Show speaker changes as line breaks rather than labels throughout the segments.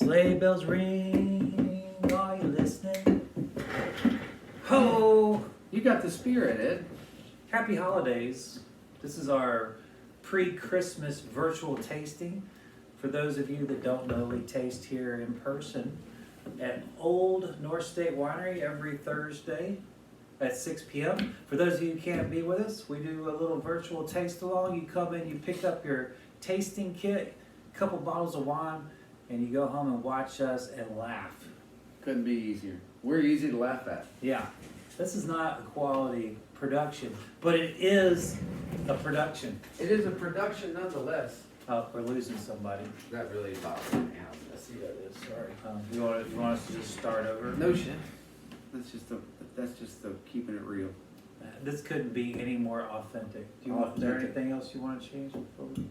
Sleigh bells ring, are you listening? Ho!
You got the spirit, Ed.
Happy holidays. This is our pre-Christmas virtual tasting. For those of you that don't know, we taste here in person at Old North State Winery every Thursday at 6 p.m. For those of you who can't be with us, we do a little virtual taste along. You come in, you pick up your tasting kit, a couple bottles of wine, and you go home and watch us and laugh.
Couldn't be easier. We're easy to laugh at.
Yeah, this is not a quality production, but it is a production.
It is a production nonetheless.
Oh, we're losing somebody.
That really bothers me now.
I see that is, sorry. You want us to just start over?
No shit. That's just the keeping it real.
This couldn't be any more authentic. Is there anything else you want to change before we...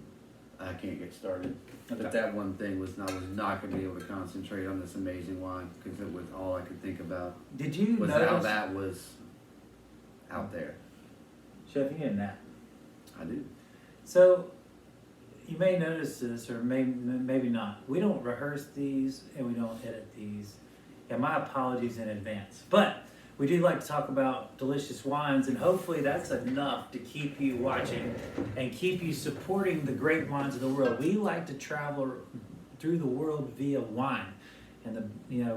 I can't get started.
Okay.
But that one thing was I was not going to be able to concentrate on this amazing wine because it was all I could think about.
Did you
was
notice
how that was out there.
Chef, you didn't that.
I do.
So you may notice this, or maybe not. We don't rehearse these and we don't edit these. And my apologies in advance. But we do like to talk about delicious wines, and hopefully that's enough to keep you watching and keep you supporting the great wines of the world. We like to travel through the world via wine. And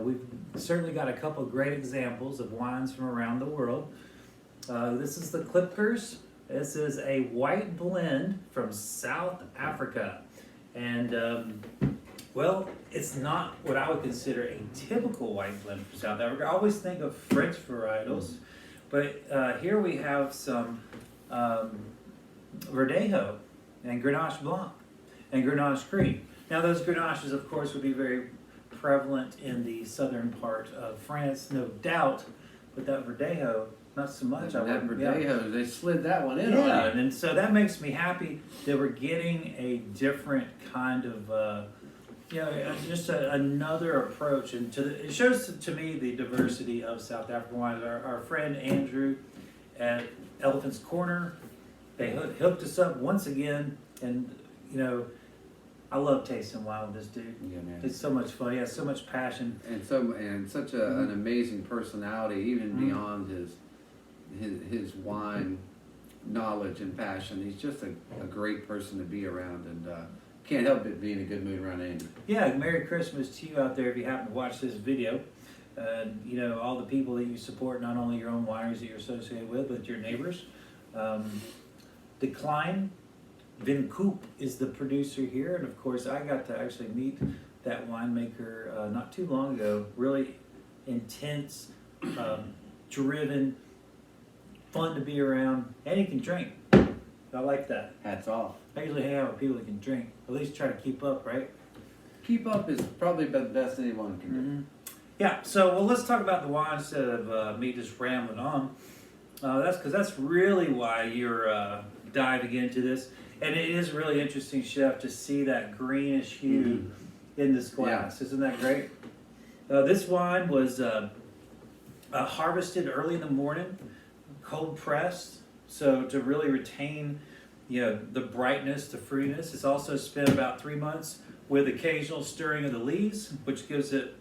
we've certainly got a couple of great examples of wines from around the world. This is the Klipkers. This is a white blend from South Africa. And well, it's not what I would consider a typical white blend from South Africa. I always think of French varietals, but here we have some Verdejo and Grenache Blanc and Grenache Cream. Now those Grenaches, of course, would be very prevalent in the southern part of France, no doubt, but that Verdejo, not so much.
That Verdejo, they slid that one in on you.
And so that makes me happy that we're getting a different kind of just another approach, and it shows to me the diversity of South African wines. Our friend Andrew at Elephant's Corner, they hooked us up once again, and I love tasting wine with this dude.
Yeah, man.
It's so much fun. He has so much passion,
and such an amazing personality, even beyond his wine knowledge and passion. He's just a great person to be around, and can't help it being in a good mood around Andy.
Yeah, Merry Christmas to you out there if you happen to watch this video. All the people that you support, not only your own wineries that you're associated with, but your neighbors. The Kleine, Koop is the producer here, and of course I got to actually meet that winemaker not too long ago. Really intense, driven, fun to be around, and he can drink. I like that.
Hats off.
I usually hang out with people that can drink. At least try to keep up, right?
Keep up is probably the best anyone can do.
Mm-hmm. Yeah, so let's talk about the wine instead of me just rambling on. That's really why you're diving into this. And it is really interesting, Chef, to see that greenish hue in this glass. Yeah. Isn't that great? This wine was harvested early in the morning, cold pressed, so to really retain the brightness, the fruitiness. It's also spent about 3 months with occasional stirring of the leaves, which gives it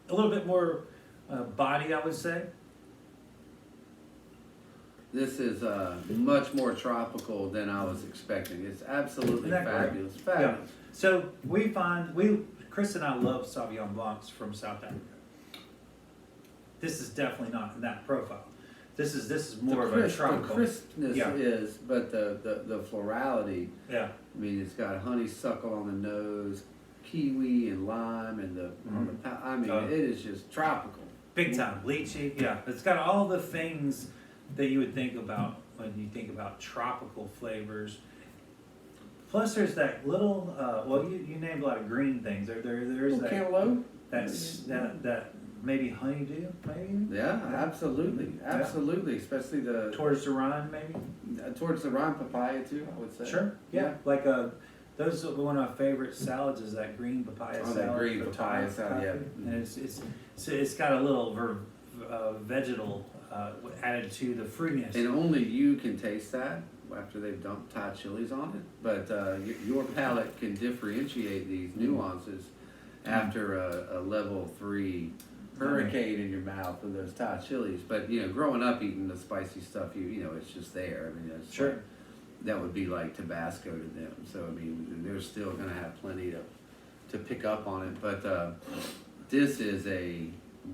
a little bit more body, I would say.
This is much more tropical than I was expecting. It's absolutely fabulous. Great? Fabulous.
Yeah. So Chris and I love Sauvignon Blancs from South Africa. This is definitely not in that profile. This is more of a tropical.
The crispness is, but the florality.
Yeah.
I mean, it's got honeysuckle on the nose, kiwi and lime, and it is just tropical.
Big time. Lychee. Yeah. It's got all the things that you would think about when you think about tropical flavors. Plus, there's that little. You named a lot of green things. There's that
cantaloupe.
That. Maybe honeydew, maybe?
Yeah, absolutely. Especially
towards the Rhine, maybe?
Towards the Rhine, papaya too, I would say.
Sure, yeah. Like those are one of my favorite salads is that green papaya salad.
That green papaya salad, yeah.
And it's got a little vegetal added to the fruitiness.
And only you can taste that after they've dumped Thai chilies on it. But your palate can differentiate these nuances. after a level 3 hurricane in your mouth with those Thai chilies. But you know, growing up eating the spicy stuff, you know, it's just there. I mean, it's
Sure.
like, that would be like Tabasco to them. So I mean, they're still going to have plenty to pick up on it. But this is a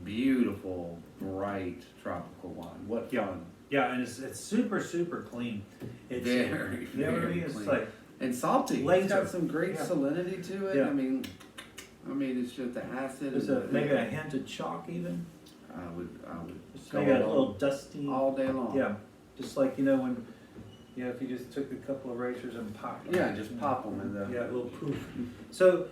beautiful, bright tropical wine. What fun!
Yeah, and it's super clean. It's
Very,
you know what I
very
mean? It's
clean.
like
And salty.
Laser.
It's got some great
Yeah.
salinity to it.
Yeah.
I mean, it's just the acid.
there's
and
maybe a hint of chalk even.
I would
Just
go
maybe a
along
little dusty.
all day long.
Yeah, just like when if you just took a couple of racers and popped them.
Yeah, just pop them in the.
Yeah, a little poof. So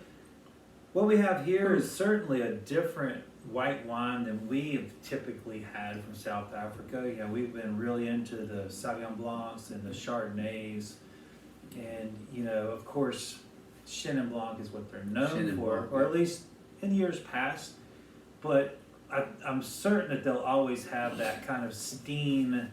what we have here is certainly a different white wine than we have typically had from South Africa. You know, we've been really into the Sauvignon Blancs and the Chardonnays, and you know, of course, Chenin Blanc is what they're known
Chenin
for,
Blanc,
or
yeah.
at least in years past. But I'm certain that they'll always have that kind of Steen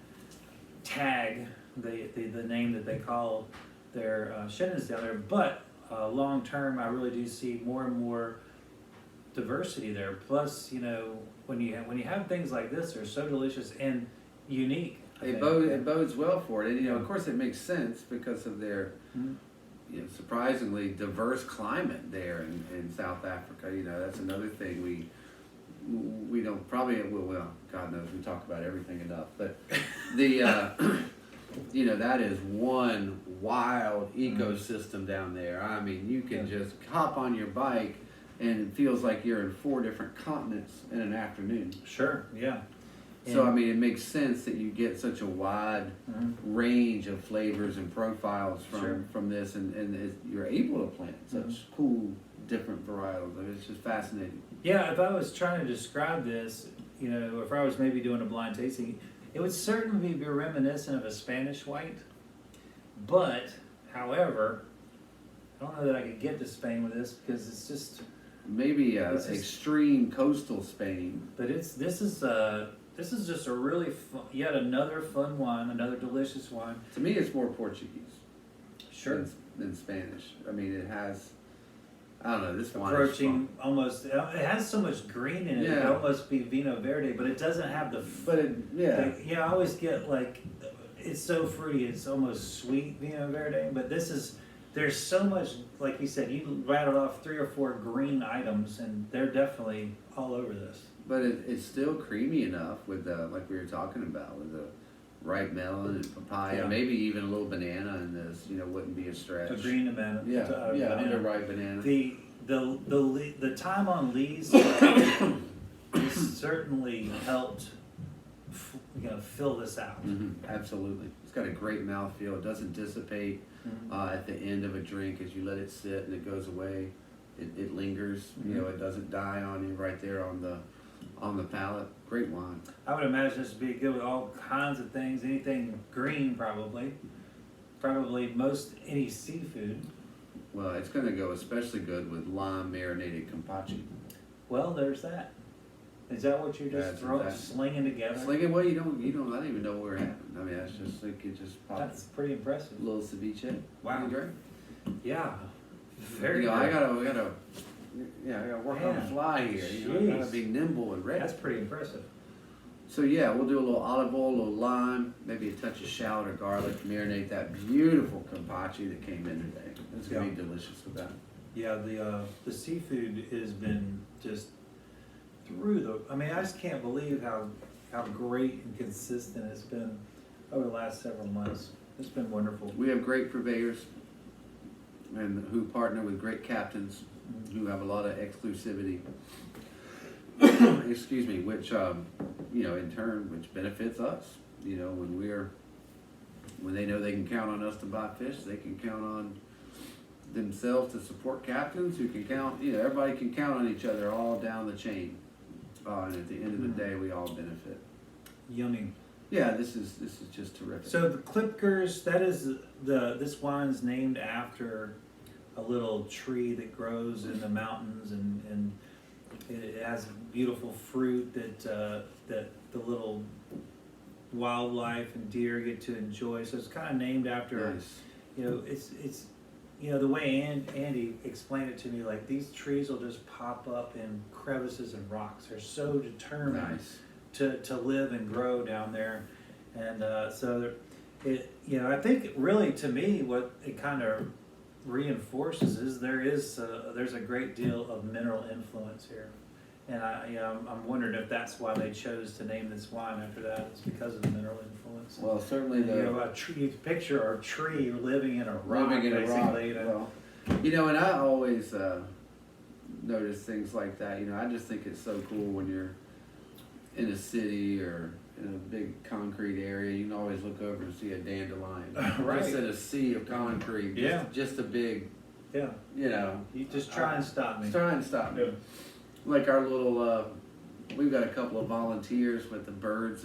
tag, the name that they call their Chenins down there. But long term, I really do see more and more diversity there. Plus, you know, when you have things like this, they're so delicious and unique.
It bodes well for it, and you know, of course, it makes sense because of their, you know, surprisingly diverse climate there in South Africa. You know, that's another thing we don't probably well, God knows we talk about everything enough, but the you know, that is one wild ecosystem down there. I mean, you can just hop on your bike and it feels like you're in 4 different continents in an afternoon.
Sure, yeah.
So I mean, it makes sense that you get such a wide range of flavors and profiles from this, and you're able to plant such cool, different varietals. I mean, it's just fascinating.
Yeah, if I was trying to describe this, you know, if I was maybe doing a blind tasting, it would certainly be reminiscent of a Spanish white. But, however, I don't know that I could get to Spain with this because it's just.
Maybe extreme coastal Spain.
But this is just a really yet another fun wine, another delicious wine.
To me, it's more Portuguese.
Sure.
Than Spanish. I mean, it has. I don't know. This wine
Approaching almost, it has so much green in it. It
Yeah.
almost be Vino Verde, but it doesn't have the.
But
I always get like, it's so fruity. It's almost sweet Vino Verde, but this is. There's so much, like you said, you rattled off 3 or 4 green items, and they're definitely all over this.
But it's still creamy enough with the, like we were talking about, with the ripe melon and papaya,
Yeah.
maybe even a little banana in this. You know, wouldn't be a stretch.
A green banana. Banana.
underripe banana.
The time on lees certainly helped, fill this out.
Absolutely, it's got a great mouthfeel. It doesn't dissipate at the end of a drink as you let it sit and it goes away. It lingers. You know, it doesn't die on you right there on the palate. Great wine.
I would imagine this would be good with all kinds of things. Anything green, probably most any seafood.
Well, it's going to go especially good with lime marinated kampachi.
Well, there's that. Is that what you're just slinging together?
Slinging, well, you don't. I don't even know where it happened. I mean, that's just like it just popped.
That's pretty impressive.
A little ceviche.
Wow.
Great.
Yeah. Very
You know,
good.
I gotta work on the fly here. You know, I gotta be nimble and ready.
That's pretty impressive.
So yeah, we'll do a little olive oil, a little lime, maybe a touch of shallot or garlic, marinate that beautiful kampachi that came in today. It's gonna be delicious with that.
Yeah, the seafood has been just through the. I mean, I just can't believe how great and consistent it's been over the last several months. It's been wonderful.
We have great purveyors, and who partner with great captains who have a lot of exclusivity. Excuse me, which you know, in turn, which benefits us. You know, when they know they can count on us to buy fish, they can count on themselves to support captains who can count. You know, everybody can count on each other all down the chain, and at the end of the day, we all benefit.
Yummy.
Yeah, this is just terrific.
So the Klipkers, that is this wine's named after a little tree that grows in the mountains, and it has beautiful fruit that the little wildlife and deer get to enjoy. So it's kind of named after.
Nice.
You know, it's the way Andy explained it to me, like these trees will just pop up in crevices and rocks. They're so determined
Nice.
to live and grow down there, and so I think really to me what it kind of reinforces is there's a great deal of mineral influence here, and I'm wondering if that's why they chose to name this wine after that. It's because of the mineral influence.
Well, certainly
A tree, picture a tree living in a rock,
living in a rock.
basically.
Well, and I always notice things like that. I just think it's so cool when you're in a city or in a big concrete area. You can always look over and see a dandelion.
Right.
Just in a sea of concrete.
Yeah.
Just a big,
Yeah.
You
just try and stop me.
Try and stop me.
Yeah.
Like our little, we've got a couple of volunteers with the birds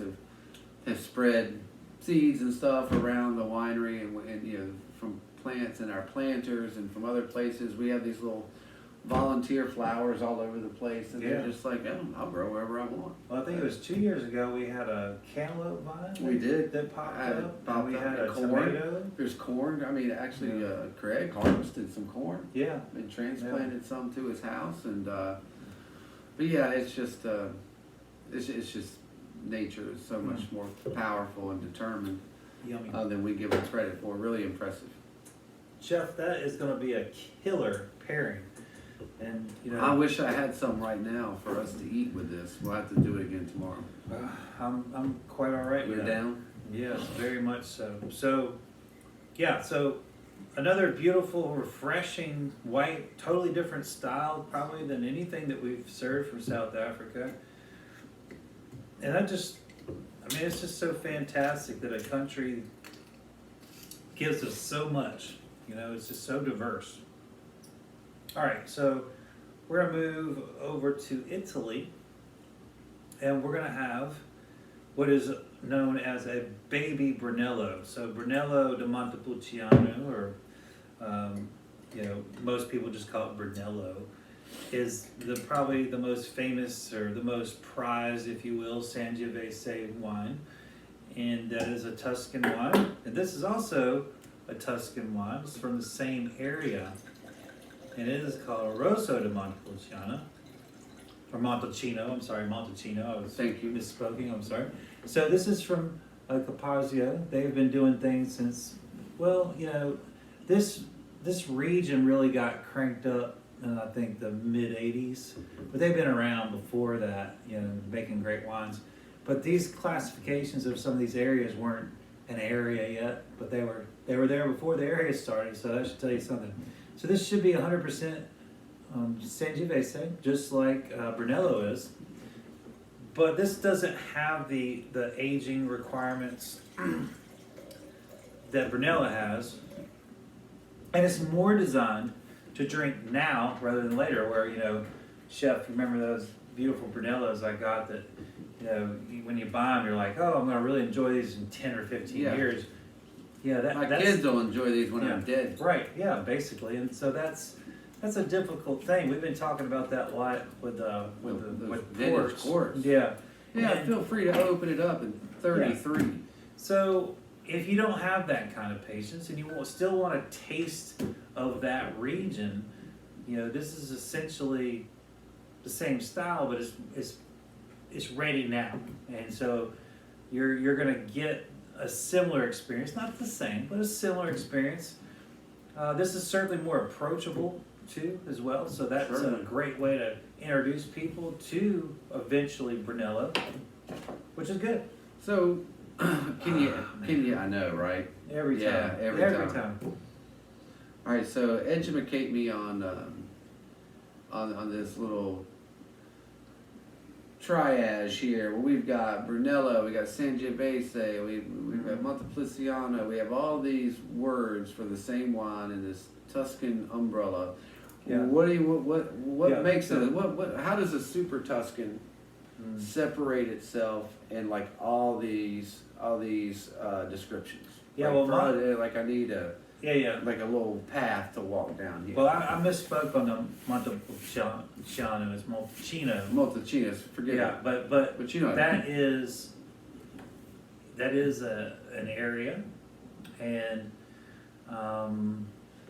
have spread seeds and stuff around the winery and from plants and our planters and from other places. We have these little volunteer flowers all over the place, and they're just like, I'll grow wherever I want.
Well, I think it was 2 years ago we had a cantaloupe vine.
We did.
That popped up.
Popped
We
up.
had a
Corn.
tomato.
There's corn. I mean, actually, Craig harvested some corn
Yeah.
and transplanted some to his house, and but yeah, it's just nature is so much more powerful and determined
Yummy.
than we give it credit for. Really impressive.
Chef, that is going to be a killer pairing. And
I wish I had some right now for us to eat with this. We'll have to do it again tomorrow.
I'm quite all right with
You're
that.
down?
Yes, very much so. So another beautiful, refreshing white, totally different style probably than anything that we've served from South Africa. And it's just so fantastic that a country gives us so much. It's just so diverse. All right, so we're gonna move over to Italy, and we're gonna have what is known as a baby Brunello. So Brunello di Montepulciano, or most people just call it Brunello, is probably the most famous or the most prized, if you will, Sangiovese wine, and that is a Tuscan wine. And this is also a Tuscan wine. It's from the same area. And it is called a rosso di Montepulciano, or Montalcino. I'm sorry, Montalcino. I was misspoken. I'm sorry. So this is from Caparzo. They've been doing things since, this region really got cranked up in I think the mid '80s, but they've been around before that, making great wines. But these classifications of some of these areas weren't an area yet, but they were there before the area started. So that should tell you something. So this should be 100% Sangiovese, just like Brunello is. But this doesn't have the aging requirements that Brunello has. And it's more designed to drink now rather than later, where, Chef, remember those beautiful Brunellos I got that, when you buy them, you're like, oh, I'm going to really enjoy these in 10 or 15 years. Yeah,
my kids will enjoy these when I'm dead.
Right, yeah, basically. And so that's a difficult thing. We've been talking about that a lot with
quartz.
Yeah.
Yeah, feel free to open it up in 33.
Yeah. So if you don't have that kind of patience and you still want a taste of that region, this is essentially the same style, but it's ready now. And so you're going to get a similar experience, not the same, but a similar experience. This is certainly more approachable too, as well. So that's a great way to introduce people to eventually Brunello, which is good.
So, can you? I know, right?
Every time.
Yeah, every time.
time.
All right, so educate me on this little triage here. Well, we've got Brunello, we got Sangiovese, we've got Montepulciano. We have all these words for the same wine in this Tuscan umbrella.
Yeah.
What makes it? How does a super Tuscan separate itself in like all these descriptions?
Yeah,
like, I need a
Yeah.
like a little path to walk down here.
Well, I misspoke on the Montepulciano. It's Montalcino.
Montalcino, forget it.
But
you know
that is an area, and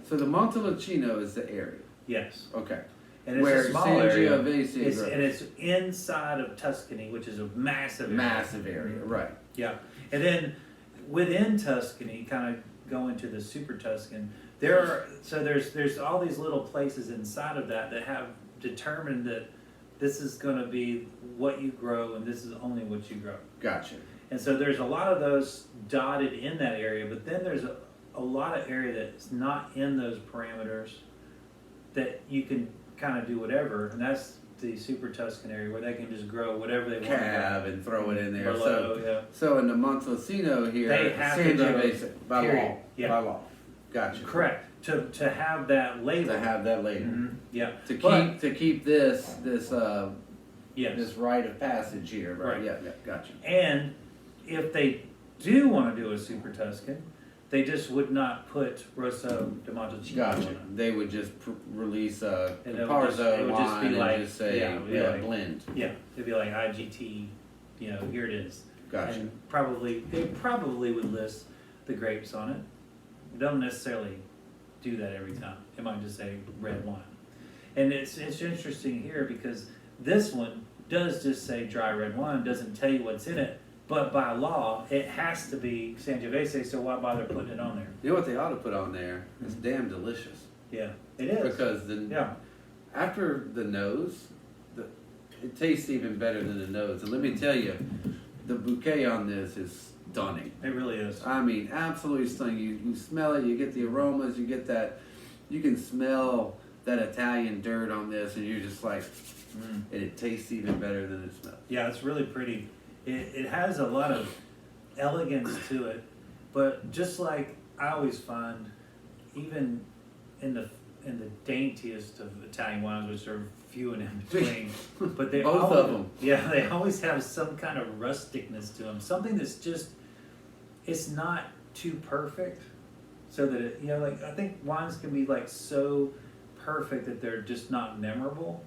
so So the montalcino is the area.
Yes.
Okay.
And it's
Where
a small area.
Sangiovese
It's,
grows.
and it's inside of Tuscany, which is a massive area.
Massive area, right.
Yeah. And then within Tuscany, kind of going to the super Tuscan, there's all these little places inside of that have determined that this is going to be what you grow and this is only what you grow.
Gotcha.
And so there's a lot of those dotted in that area, but then there's a lot of area that's not in those parameters that you can kind of do whatever, and that's the super Tuscan area where they can just grow whatever they want.
Cab and throw it in there.
Merlot,
So in the montalcino here,
They have to go,
Sangiovese by
period.
law.
Yeah.
By law. Gotcha.
Correct. To have that label.
To have that label.
Mhm. Yeah.
To keep this
Yes.
this rite of passage here, right?
Right.
Yeah, gotcha.
And if they do want to do a super Tuscan, they just would not put Rosso de Montalcino
Gotcha.
on it.
They would just release a
And it would
Caparzo
just
wine
be like-
and just say,
yeah, it would be like-
blend.
Yeah, it'd be like IGT, here it is.
Gotcha.
And they probably would list the grapes on it. Don't necessarily do that every time. It might just say red wine. And it's interesting here because this one does just say dry red wine, doesn't tell you what's in it, but by law, it has to be Sangiovese, so why bother putting it on there?
You know what they ought to put on there? It's damn delicious.
Yeah, it is.
Because after the nose, it tastes even better than the nose. And let me tell you, the bouquet on this is stunning.
It really is.
I mean, absolutely stunning. You smell it, you get the aromas, you get that, you can smell that Italian dirt on this, and you're just like, and it tastes even better than it smells.
Yeah, it's really pretty. It has a lot of elegance to it, but just like I always find, even in the daintiest of Italian wines, which are few and in between, but they
Both
always,
of them.
Yeah, they always have some kind of rusticness to them, something that's just, it's not too perfect, so that it, like I think wines can be like so perfect that they're just not memorable.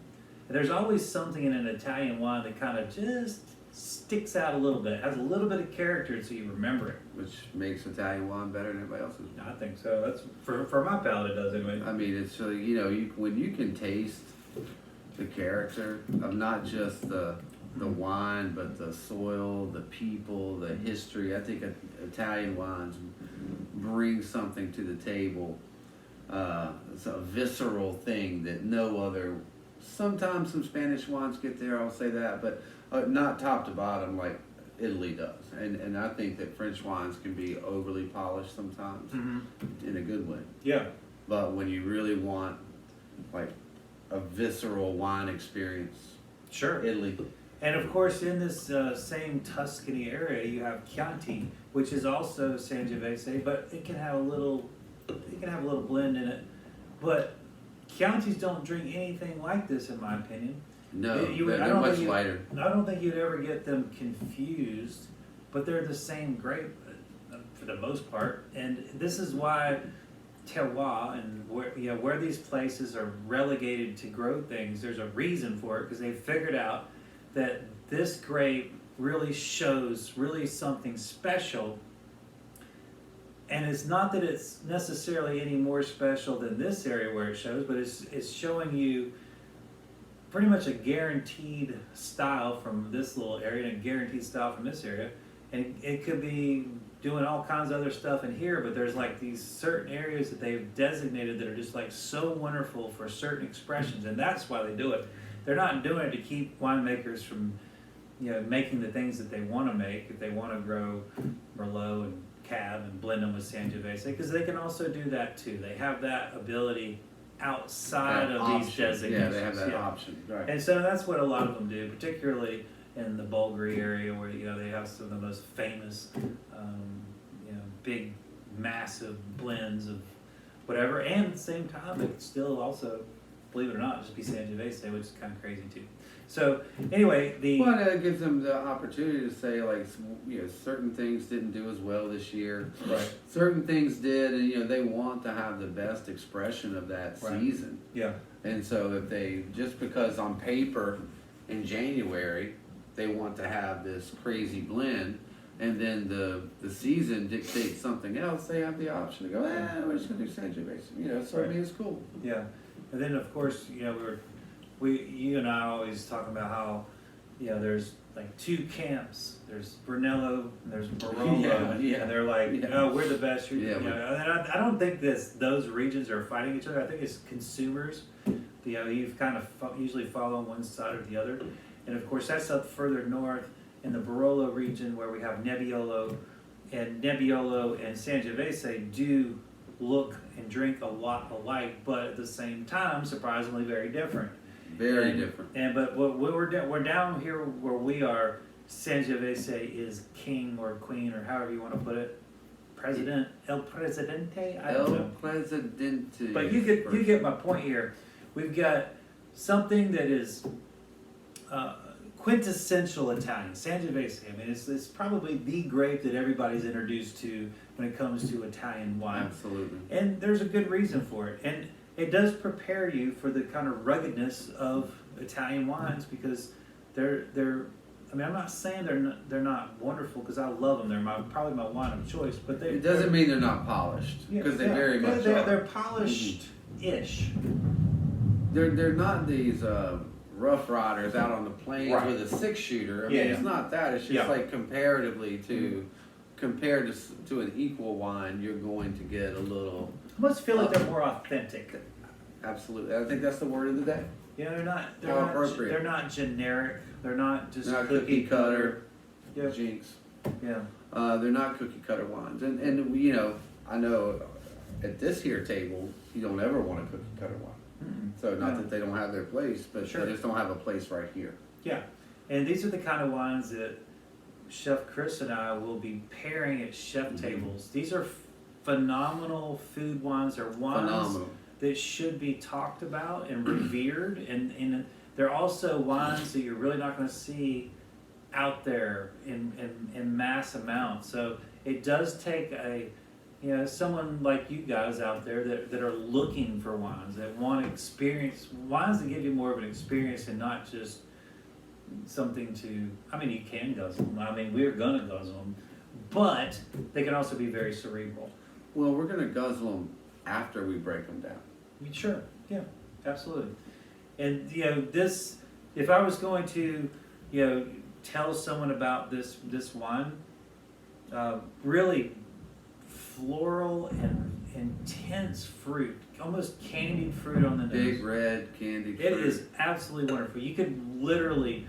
And there's always something in an Italian wine that kind of just sticks out a little bit, has a little bit of character, so you remember it.
Which makes Italian wine better than everybody else's.
I think so. That's for my palate, it does anyway.
I mean, it's really, when you can taste the character of not just the wine, but the soil, the people, the history. I think Italian wines bring something to the table. It's a visceral thing that no other. Sometimes some Spanish wines get there. I'll say that, but not top to bottom like Italy does. And I think that French wines can be overly polished sometimes in a good way.
Yeah.
But when you really want like a visceral wine experience,
Sure.
Italy.
And of course, in this same Tuscany area, you have Chianti, which is also Sangiovese, but it can have a little blend in it. But Chiantis don't drink anything like this, in my opinion.
No,
I
they're
don't
much
think
lighter.
I don't think you'd ever get them confused, but they're the same grape for the most part. And this is why terroir and where these places are relegated to grow things, there's a reason for it, because they figured out that this grape really shows something special. And it's not that it's necessarily any more special than this area where it shows, but it's showing you pretty much a guaranteed style from this little area and a guaranteed style from this area. And it could be doing all kinds of other stuff in here, but there's like these certain areas that they've designated that are just like so wonderful for certain expressions, and that's why they do it. They're not doing it to keep winemakers from, making the things that they want to make. If they want to grow Merlot and Cab and blend them with Sangiovese, because they can also do that too. They have that ability outside
That
of
option.
these designations.
Yeah, they have that option. Right.
And so that's what a lot of them do, particularly in the Bulgari area, where they have some of the most famous, big, massive blends of whatever. And at the same time, it still also, believe it or not, just be Sangiovese, which is kind of crazy too. So anyway,
Well, it gives them the opportunity to say, like, certain things didn't do as well this year.
Right.
Certain things did, and they want to have the best expression of that season.
Yeah.
And so if they, just because on paper in January they want to have this crazy blend, and then the season dictates something else, they have the option to go, we're just gonna do Sangiovese. You know, so I mean, it's cool.
Yeah, and then of course, you know, you and I always talking about how, you know, there's like two camps. There's Brunello and there's Barolo,
Yeah.
and they're like, oh, we're the best.
Yeah,
You know, and I don't think those regions are fighting each other. I think it's consumers. You know, you've kind of usually follow one side or the other, and of course that's up further north in the Barolo region where we have Nebbiolo, and Sangiovese do look and drink a lot alike, but at the same time, surprisingly very different.
Very different.
But we're down here where we are. Sangiovese is king or queen or however you want to put it. President, El Presidente. I don't know.
El Presidente.
But you get my point here. We've got something that is quintessential Italian. Sangiovese. I mean, it's probably the grape that everybody's introduced to when it comes to Italian wine.
Absolutely.
And there's a good reason for it. And it does prepare you for the kind of ruggedness of Italian wines because they're. I mean, I'm not saying they're not wonderful because I love them. They're probably my wine of choice. But
It doesn't mean they're not polished because they very much are.
They're polished-ish.
They're not these rough riders out on the plains with a 6-shooter. I mean, it's not that. It's just like comparatively compared to an equal wine, you're going to get a little.
I must feel like they're more authentic.
Absolutely, I think that's the word of the day.
You know, they're not generic. They're not just
They're not cookie cutter.
Yeah.
Jinx.
Yeah.
They're not cookie cutter wines, and you know, I know at this here table, you don't ever want a cookie cutter wine.
Mm-mm.
So not that they don't have their place, but
Sure.
they just don't have a place right here.
Yeah, and these are the kind of wines that Chef Chris and I will be pairing at chef tables. These are phenomenal food wines. They're wines that should be talked about and revered, and they're also wines that you're really not going to see out there in mass amounts. So it does take someone like you guys out there that are looking for wines, that want experience, wines that give you more of an experience and not just something to, I mean, you can guzzle them. I mean, we're going to guzzle them, but they can also be very cerebral.
Well, we're going to guzzle them after we break them down.
Sure, yeah, absolutely. And, this, if I was going to, tell someone about this wine, really floral and intense fruit, almost candied fruit on the nose.
Big red candied fruit.
It is absolutely wonderful. You could literally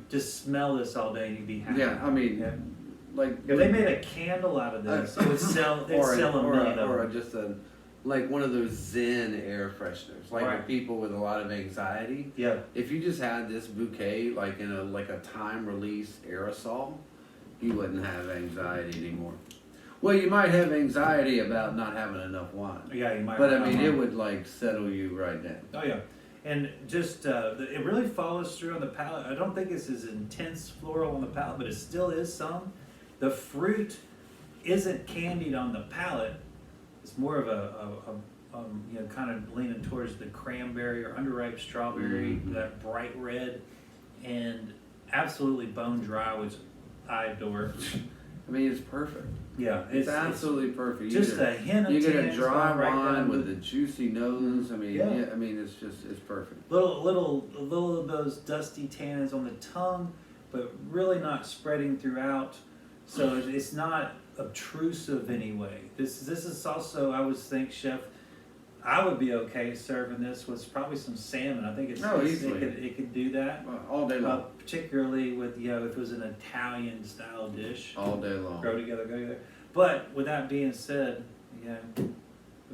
just smell this all day and you'd be happy.
Yeah, I mean, like
if they made a candle out of this, it would sell. They'd sell a million of them.
Just like one of those Zen air fresheners, like for people with a lot of anxiety.
Yeah.
If you just had this bouquet, like in a time release aerosol, you wouldn't have anxiety anymore. Well, you might have anxiety about not having enough wine.
Yeah, you might.
But I mean, it would like settle you right down.
Oh yeah, and just it really follows through on the palate. I don't think it's as intense floral on the palate, but it still is some. The fruit isn't candied on the palate. It's more of a kind of leaning towards the cranberry or underripe strawberry, that bright red, and absolutely bone dry, which I adore.
I mean, it's perfect.
Yeah,
it's absolutely perfect.
Just a hint of
you get a
tannins
dry
right
wine with a juicy nose. I mean, I mean, it's perfect.
Little of those dusty tannins on the tongue, but really not spreading throughout. So it's not obtrusive anyway. This is also, I would think, Chef, I would be okay serving this with probably some salmon. I think it could do that
all day long.
Particularly with if it was an Italian style dish.
All day long.
Go together. But with that being said, I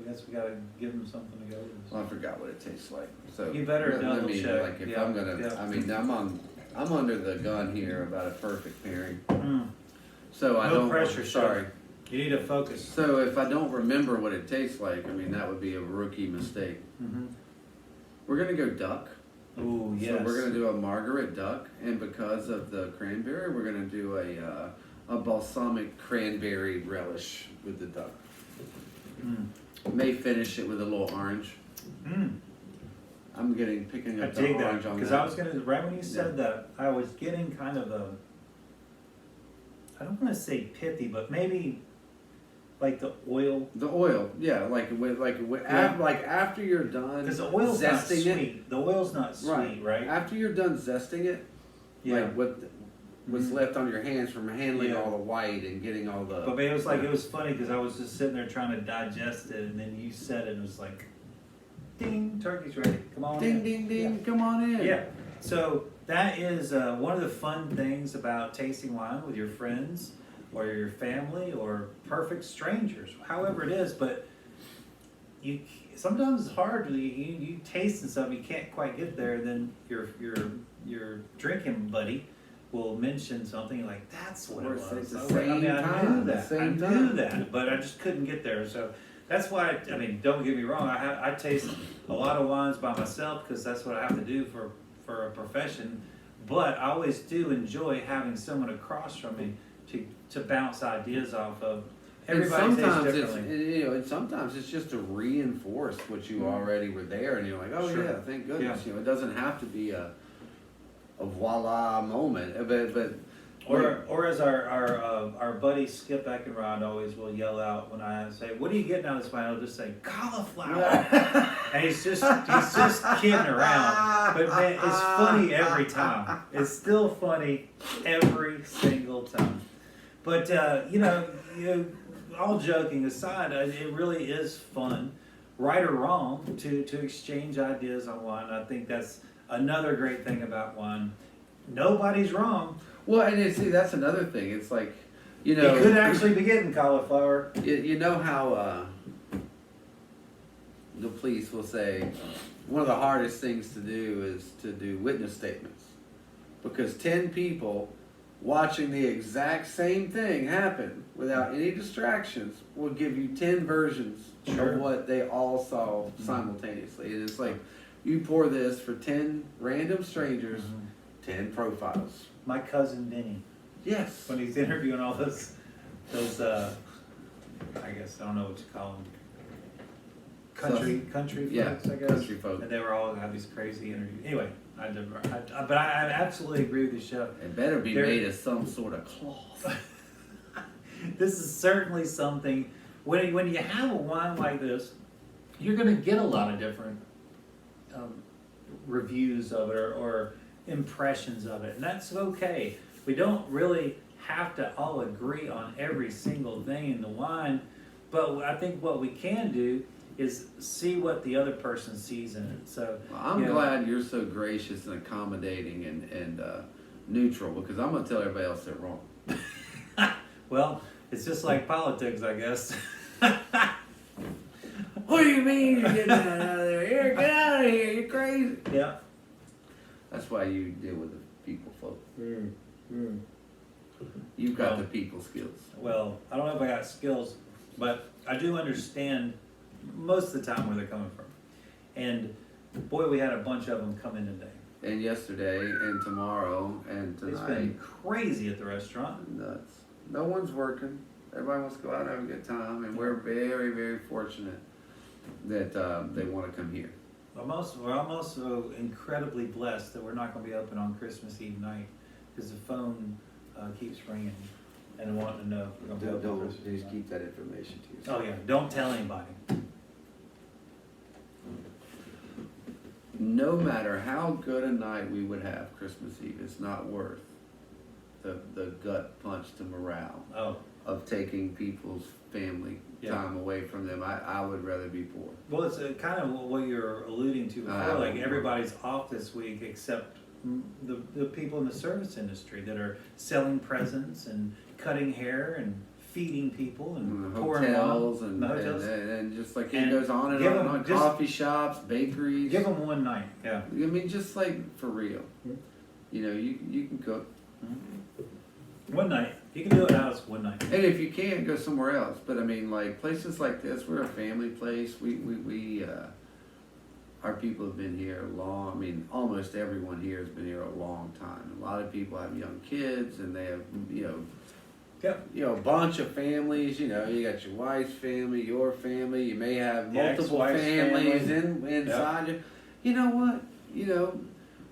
guess we gotta give them something to go with.
Well, I forgot what it tastes like. So
you better double check.
Like if I'm gonna, I mean, I'm under the gun here about a perfect pairing. So I don't.
Pressure.
Sorry.
You need to focus.
So if I don't remember what it tastes like, I mean, that would be a rookie mistake. We're gonna go duck.
Ooh, yes.
So we're gonna do a Margaret duck, and because of the cranberry, we're gonna do a balsamic cranberry relish with the duck. May finish it with a little orange. I'm picking up the orange on that.
Because I was right when you said that, I was getting kind of I don't want to say pithy, but maybe like the oil.
The oil, yeah, like after you're done
Because the oil's not
zesting
sweet.
it,
The oil's not sweet, right?
After you're done zesting it,
Yeah.
like what's left on your hands from handling
Yeah.
all the white and getting all the.
But it was like, it was funny because I was just sitting there trying to digest it, and then you said it, and it was like, ding, turkey's ready. Come on
Ding,
in.
ding, ding!
Yeah.
Come on in.
Yeah. So that is one of the fun things about tasting wine with your friends or your family or perfect strangers, however it is. But sometimes it's hard. You tasting something, you can't quite get there, and then your drinking buddy will mention something like, that's what it
Or
was.
it's the
I
same
knew
time, the
that.
same
I knew
time.
that, but I just couldn't get there. So that's why, I mean, don't get me wrong. I taste a lot of wines by myself because that's what I have to do for a profession. But I always do enjoy having someone across from me to bounce ideas off of. Everybody tastes differently.
And sometimes it's just to reinforce what you already were there, and you're like, oh
Sure.
yeah, thank goodness.
Yeah.
It doesn't have to be a voila moment, but
Or as our buddy Skip Eckenrod always will yell out when I say, "What are you getting out of this wine?" He'll just say, "Cauliflower," and he's just kidding around. But man, it's funny every time. It's still funny every single time. But all joking aside, it really is fun, right or wrong, to exchange ideas on wine. I think that's another great thing about wine. Nobody's wrong.
Well, and see, that's another thing. It's like,
He could actually be getting cauliflower.
you know how the police will say one of the hardest things to do is to do witness statements, because 10 people watching the exact same thing happen without any distractions will give you 10 versions
Sure.
of what they all saw simultaneously. And it's like, you pour this for 10 random strangers, 10 profiles.
My cousin Vinny,
Yes.
when he's interviewing all those I guess I don't know what you call them, country
Yeah,
folks, I guess.
country folk.
And they were all have these crazy interviews. Anyway, but I absolutely agree with the chef.
It better be
There-
made of some sort of cloth.
This is certainly something. When you have a wine like this, you're going to get a lot of different reviews of it or impressions of it, and that's okay. We don't really have to all agree on every single thing in the wine, but I think what we can do is see what the other person sees in it. So
Well, I'm glad you're so gracious and accommodating and neutral, because I'm going to tell everybody else they're wrong.
well, it's just like politics, I guess.
What do you mean you're getting that out of there? Here, get out of here, you're crazy.
Yeah.
That's why you deal with the people folk. You've got the people skills.
Well, I don't know if I got skills, but I do understand most of the time where they're coming from. And boy, we had a bunch of them come in today.
And yesterday and tomorrow and
It's
tonight.
been crazy at the restaurant.
Nuts. No one's working. Everybody wants to go out and have a good time, and we're very, very fortunate that they want to come here.
We're almost so incredibly blessed that we're not going to be open on Christmas Eve night because the phone keeps ringing and wanting to know if we're going to be open on Christmas Eve
Just
night.
keep that information to yourself.
Oh yeah, don't tell anybody.
No matter how good a night we would have Christmas Eve, it's not worth the gut punch to morale
Oh,
of taking people's family time away from them. I would rather be poor.
well, it's kind of what you're alluding to before. Like everybody's off this week except the people in the service industry that are selling presents and cutting hair and feeding people and pouring
Hotels
wine.
and,
The hotels.
and just like it
And
goes on and
give
on,
them just-
coffee shops, bakeries.
Give them one night. Yeah.
I mean, just like for real. You know, you can cook.
One night. You can do it out one night.
And if you can't, go somewhere else. But I mean, like places like this, we're a family place. Our people have been here long. I mean, almost everyone here has been here a long time. A lot of people have young kids, and they have, a bunch of families. You know, you got your wife's family, your family. You may have multiple
ex-wife's
families
family.
inside you. You know what?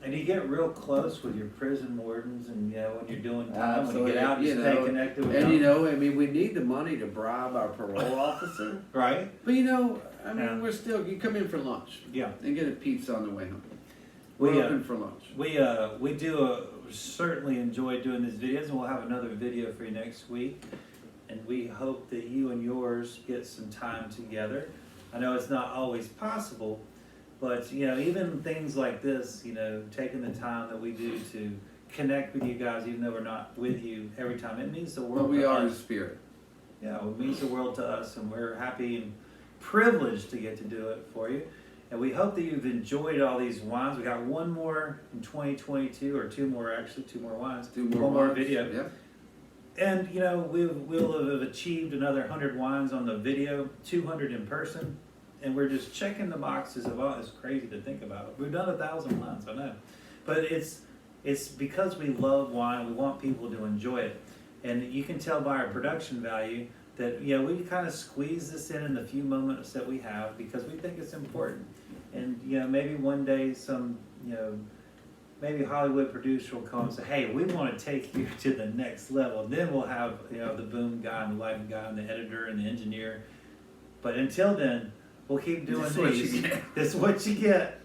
And you get real close with your prison wardens, and when you're doing time, when you
Absolutely,
get out, you stay connected with
and
them.
I mean, we need the money to bribe our parole officer.
Right?
But I mean,
Yeah.
we're still, you come in for lunch
Yeah.
and get a pizza on the way home.
We,
We're open for lunch.
We do certainly enjoy doing these videos, and we'll have another video for you next week. And we hope that you and yours get some time together. I know it's not always possible, but even things like this, taking the time that we do to connect with you guys, even though we're not with you every time, it means the world.
But we
to
are in
us.
spirit.
Yeah, it means the world to us, and we're happy and privileged to get to do it for you. And we hope that you've enjoyed all these wines. We got one more in 2022, or two more wines.
Do more
One more
wines.
video.
Yep.
And we'll have achieved another 100 wines on the video, 200 in person, and we're just checking the boxes of all. It's crazy to think about it. We've done 1,000 wines, I know, but it's because we love wine. We want people to enjoy it, and you can tell by our production value that we kind of squeeze this in the few moments that we have because we think it's important. And maybe one day some maybe Hollywood producer will come and say, hey, we want to take you to the next level. Then we'll have, the boom guy and the lighting guy and the editor and the engineer. But until then, we'll keep doing these. This is what you get.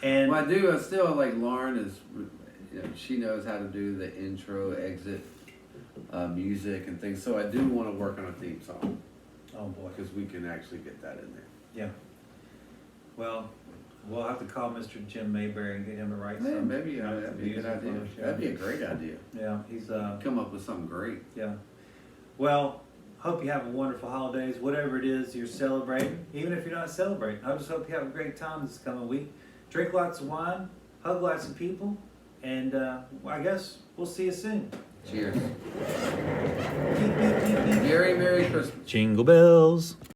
And
Well, I still like Lauren is, she knows how to do the intro, exit, music and things. So I do want to work on a theme song
oh boy,
because we can actually get that in there.
yeah. Well, we'll have to call Mr. Jim Mayberry and get him to write
Yeah,
some.
maybe that'd be a good
music
idea.
for us,
That'd be a great idea.
Yeah, he's
Come up with something great.
yeah. Well, hope you have a wonderful holidays, whatever it is you're celebrating. Even if you're not celebrating, I just hope you have a great time this coming week. Drink lots of wine, hug lots of people, and I guess we'll see you soon.
Cheers.
Beep, beep, beep, beep.
Merry Christmas.
Jingle bells.